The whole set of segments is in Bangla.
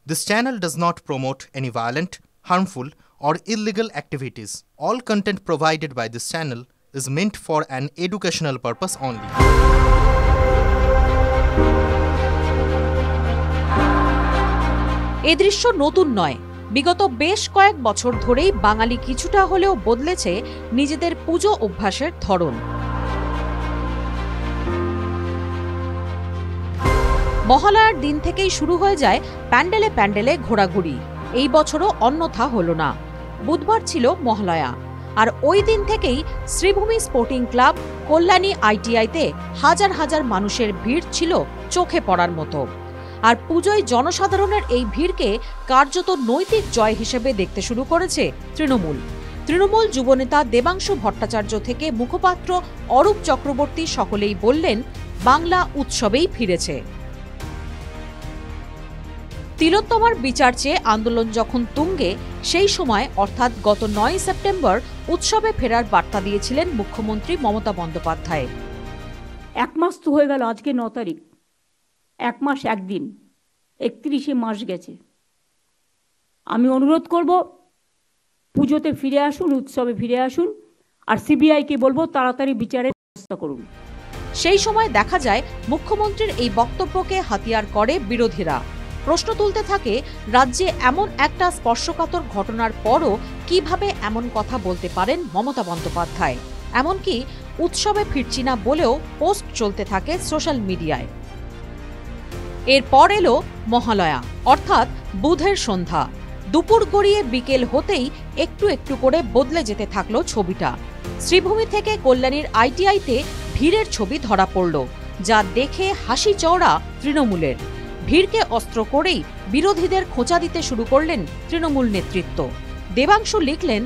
This channel does not promote any violent, harmful, or illegal activities. All content provided by this channel is meant for an educational purpose only. এই দৃশ্য নতুন নয়। বিগত বেশ কয়েক বছর ধরেই বাঙালি কিছুটা হলেও বদলেছে নিজেদের পুজো অভ্যাসের ধরন। মহালয়ার দিন থেকেই শুরু হয়ে যায় প্যান্ডেলে প্যান্ডেলে ঘোরাঘুরি। এই বছরও অন্যথা হলো না। বুধবার ছিল মহালয়া, আর ওই দিন থেকেই শ্রীভূমি স্পোর্টিং ক্লাব, কল্যাণী ITI-তে হাজার হাজার মানুষের ভিড় ছিল চোখে পড়ার মতো। আর পুজোয় জনসাধারণের এই ভিড়কে কার্যত নৈতিক জয় হিসেবে দেখতে শুরু করেছে তৃণমূল যুবনেতা দেবাংশু ভট্টাচার্য থেকে মুখপাত্র অরূপ চক্রবর্তী সকলেই বললেন, বাংলা উৎসবেই ফিরেছে। তিলোত্তমার বিচার চেয়ে আন্দোলন যখন তুঙ্গে, সেই সময় অর্থাৎ গত 9 সেপ্টেম্বর উৎসবে ফেরার বার্তা দিয়েছিলেন মুখ্যমন্ত্রী মমতা বন্দ্যোপাধ্যায়। এক মাস তো হয়ে গেল, আজকে 9 তারিখ, 1 মাস 1 দিন, 31শে মাস গেছে। আমি অনুরোধ করব, পুজোতে ফিরে আসুন, উৎসবে ফিরে আসুন, আর CBI-কে বলবো তাড়াতাড়ি বিচারের ব্যবস্থা করুন। সেই সময় দেখা যায় মুখ্যমন্ত্রীর এই বক্তব্যকে হাতিয়ার করে বিরোধীরা। প্রশ্ন তুলতে থাকে, রাজ্যে এমন একটা স্পর্শকাতর ঘটনার পরও কিভাবে এমন কথা বলতে পারেন মমতা বন্দ্যোপাধ্যায়। এমনকি উৎসবে ফিরছি না বলেও পোস্ট চলতে থাকে সোশ্যাল মিডিয়ায়। এরপর এলো মহালয়া, অর্থাৎ বুধের সন্ধ্যা। দুপুর গড়িয়ে বিকেল হতেই একটু একটু করে বদলে যেতে থাকলো ছবিটা। শ্রীভূমি থেকে কল্যাণীর ITI-তে ভিড়ের ছবি ধরা পড়ল, যা দেখে হাসি চওড়া তৃণমূলের। ভিড়কে অস্ত্র করেই বিরোধীদের খোঁচা দিতে শুরু করলেন তৃণমূল নেতৃত্ব। দেবাংশু লিখলেন,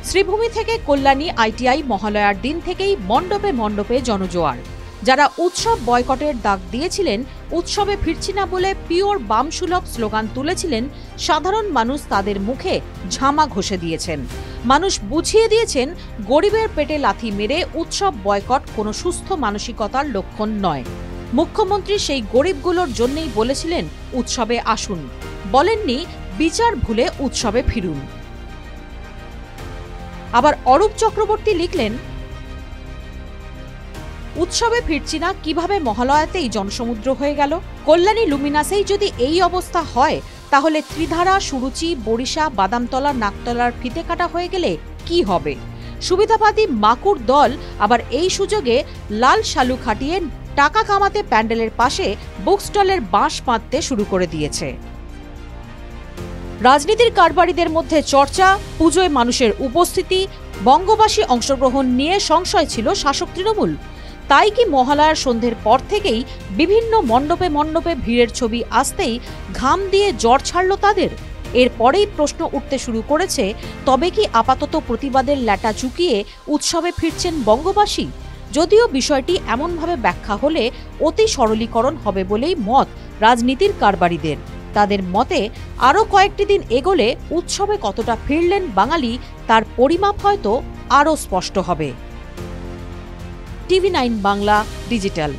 শ্রীভূমি থেকে কল্যাণী ITI মহালয়ার দিন থেকেই মণ্ডপে মণ্ডপে জনজোয়ার। যারা উৎসব বয়কটের ডাক দিয়েছিলেন, উৎসবে ফিরছি না বলে পিওর বামসুলভ স্লোগান তুলেছিলেন, সাধারণ মানুষ তাদের মুখে ঝামা ঘষে দিয়েছেন। মানুষ বুঝিয়ে দিয়েছেন, গরিবের পেটে লাথি মেরে উৎসব বয়কট কোনো সুস্থ মানসিকতার লক্ষণ নয়। মুখ্যমন্ত্রী সেই গরিবগুলোর জন্যই বলেছিলেন, উৎসবে আসুন, বলেননি বিচার ভুলে উৎসবে ফিরুন। আবার অরূপ চক্রবর্তী লিখলেন, উৎসবে ফিরছি না কিভাবে মহালয়াতেই জনসমুদ্র হয়ে গেল? কল্যাণী লুমিনাসেই যদি এই অবস্থা হয়, তাহলে ত্রিধারা, সুরুচি, বরিশা, বাদামতলা, নাকতলার ফিতে কাটা হয়ে গেলে কি হবে? সুবিধাবাদী মাকুর দল আবার এই সুযোগে লাল শালু খাটিয়ে টাকা কামাতে প্যান্ডেলের পাশে বুক স্টলের বাঁশ পাততে শুরু করে দিয়েছে। রাজনীতির কারবারিদের মধ্যে চর্চা, পুজোয় মানুষের উপস্থিতি, বঙ্গবাসী অংশগ্রহণ নিয়ে সংশয় ছিল শাসক তৃণমূল। তাই কি মহালয়ার সন্ধ্যের পর থেকেই বিভিন্ন মণ্ডপে মণ্ডপে ভিড়ের ছবি আসতেই ঘাম দিয়ে জ্বর ছাড়ল তাদের? এরপরেই প্রশ্ন উঠতে শুরু করেছে, তবে কি আপাতত প্রতিবাদের ল্যাটা চুকিয়ে উৎসবে ফিরছেন বঙ্গবাসী? যদিও বিষয়টি এমনভাবে ব্যাখ্যা হলে অতি সরলীকরণ হবে বলেই মত রাজনীতির কারবারিদের। তাদের মতে আরও কয়েকটি দিন এগোলে উৎসবে কতটা ফিরলেন বাঙালি, তার পরিমাপ হয়তো আরও স্পষ্ট হবে। TV9 Bangla digital.